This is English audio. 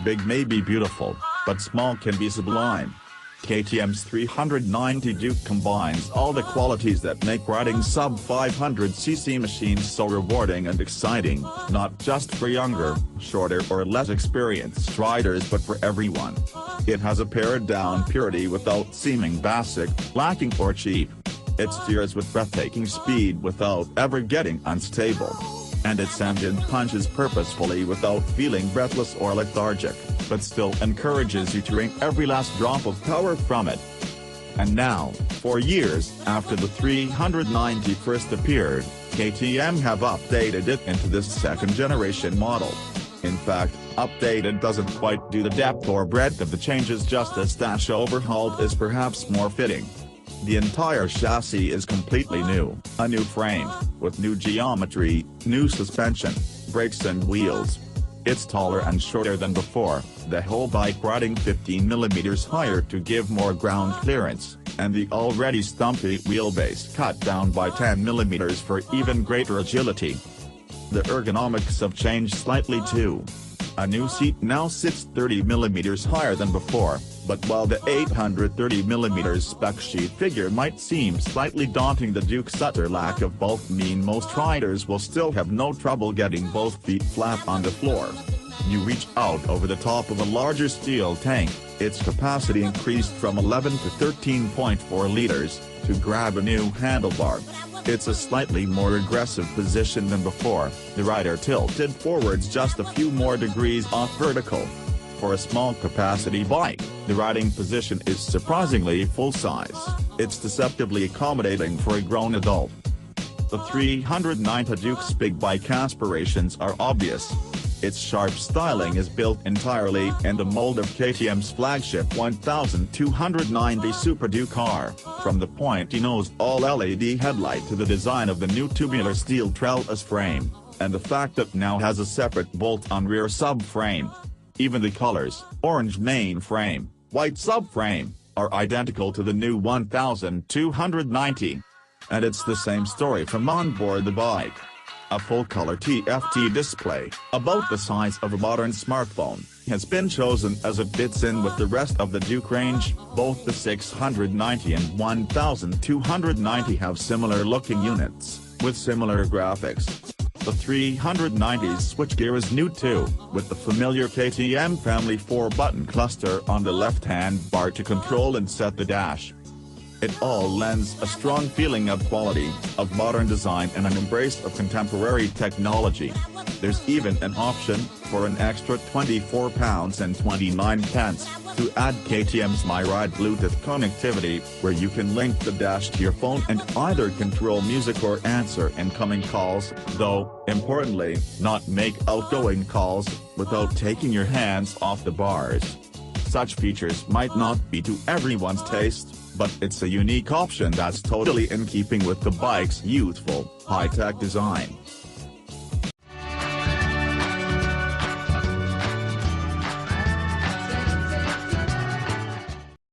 Big may be beautiful, but small can be sublime. KTM's 390 Duke combines all the qualities that make riding sub-500cc machines so rewarding and exciting, not just for younger, shorter or less experienced riders but for everyone. It has a pared-down purity without seeming basic, lacking or cheap. It steers with breathtaking speed without ever getting unstable. And its engine punches purposefully without feeling breathless or lethargic, but still encourages you to wring every last drop of power from it. And now, 4 years after the 390 first appeared, KTM have updated it into this second-generation model. In fact, updated doesn't quite do the depth or breadth of the changes, just a stash overhauled is perhaps more fitting. The entire chassis is completely new, a new frame, with new geometry, new suspension, brakes and wheels. It's taller and shorter than before, the whole bike riding 15mm higher to give more ground clearance, and the already stumpy wheelbase cut down by 10mm for even greater agility. The ergonomics have changed slightly too. A new seat now sits 30mm higher than before, but while the 830mm spec sheet figure might seem slightly daunting, the Duke's utter lack of bulk mean most riders will still have no trouble getting both feet flat on the floor. You reach out over the top of a larger steel tank, its capacity increased from 11 to 13.4 liters, to grab a new handlebar. It's a slightly more aggressive position than before, the rider tilted forwards just a few more degrees off vertical. For a small capacity bike, the riding position is surprisingly full-size. It's deceptively accommodating for a grown adult. The 390 Duke's big bike aspirations are obvious. Its sharp styling is built entirely in the mold of KTM's flagship 1290 Super Duke R, from the pointy-nosed all-LED headlight to the design of the new tubular steel trellis frame, and the fact that it now has a separate bolt-on rear subframe. Even the colors, orange main frame, white subframe, are identical to the new 1290. And it's the same story from onboard the bike. A full-color TFT display, about the size of a modern smartphone, has been chosen as it fits in with the rest of the Duke range. Both the 690 and 1290 have similar-looking units, with similar graphics. The 390's switchgear is new too, with the familiar KTM family 4-button cluster on the left-hand bar to control and set the dash. It all lends a strong feeling of quality, of modern design and an embrace of contemporary technology. There's even an option, for an extra £24.29, to add KTM's MyRide Bluetooth connectivity, where you can link the dash to your phone and either control music or answer incoming calls, though, importantly, not make outgoing calls, without taking your hands off the bars. Such features might not be to everyone's taste, but it's a unique option that's totally in keeping with the bike's youthful, high-tech design.